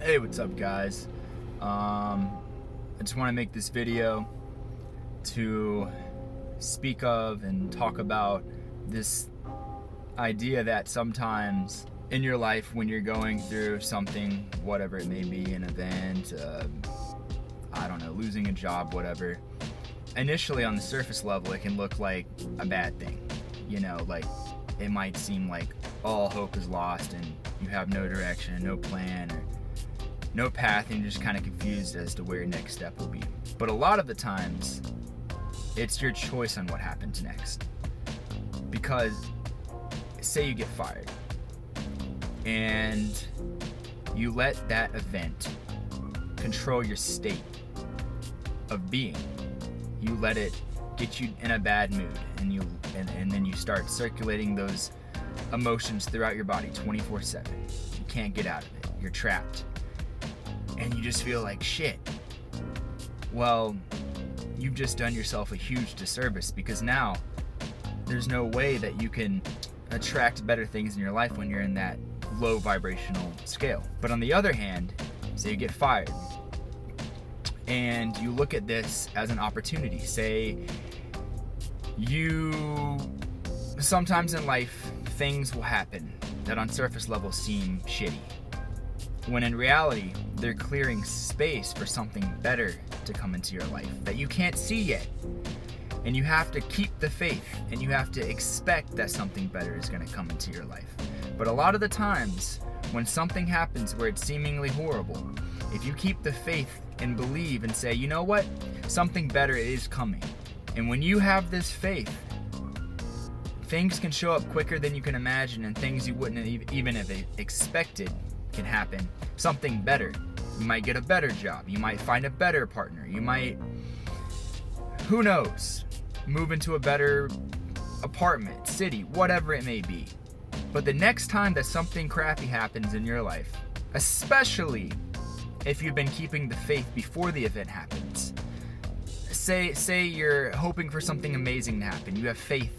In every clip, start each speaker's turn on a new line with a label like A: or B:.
A: Hey, what's up, guys? I just want to make this video to speak of and talk about this idea that sometimes in your life, when you're going through something, whatever it may be, an event, I don't know, losing a job, whatever, initially on the surface level, it can look like a bad thing. You know, like it might seem like all hope is lost and you have no direction, no plan, or no path, and you're just kind of confused as to where your next step will be. But a lot of the times, it's your choice on what happens next. Because say you get fired and you let that event control your state of being. You let it get you in a bad mood, and then you start circulating those emotions throughout your body 24/7. You can't get out of it. You're trapped. And you just feel like shit. Well, you've just done yourself a huge disservice, because now there's no way that you can attract better things in your life when you're in that low vibrational scale. But on the other hand, say you get fired and you look at this as an opportunity. Say sometimes in life things will happen that on surface level seem shitty, when in reality they're clearing space for something better to come into your life that you can't see yet. And you have to keep the faith, and you have to expect that something better is going to come into your life. But a lot of the times when something happens where it's seemingly horrible, if you keep the faith and believe and say, you know what, something better is coming. And when you have this faith, things can show up quicker than you can imagine, and things you wouldn't even have expected can happen. Something better. You might get a better job. You might find a better partner. You might, who knows, move into a better apartment, city, whatever it may be. But the next time that something crappy happens in your life, especially if you've been keeping the faith before the event happens, say you're hoping for something amazing to happen. You have faith.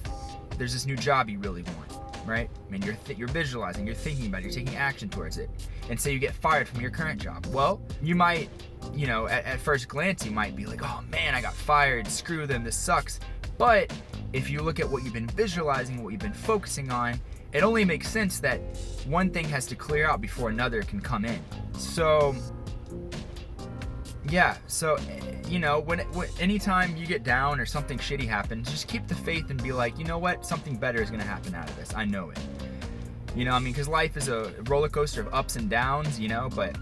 A: There's this new job you really want, right? I mean, you're visualizing, you're thinking about it, you're taking action towards it. And say you get fired from your current job. Well, you might, at first glance, you might be like, oh man, I got fired, screw them, this sucks. But if you look at what you've been visualizing, what you've been focusing on, it only makes sense that one thing has to clear out before another can come in. So, yeah, anytime you get down or something shitty happens, just keep the faith and be like, you know what, something better is gonna happen out of this. I know it. Because life is a roller coaster of ups and downs, but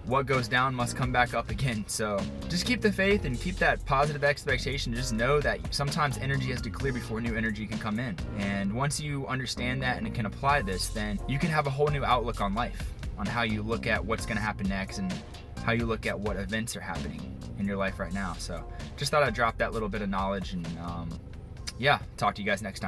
A: what goes down must come back up again. So just keep the faith and keep that positive expectation. Just know that sometimes energy has to clear before new energy can come in. And once you understand that and can apply this, then you can have a whole new outlook on life, on how you look at what's gonna happen next and how you look at what events are happening in your life right now. So just thought I'd drop that little bit of knowledge, and talk to you guys next time.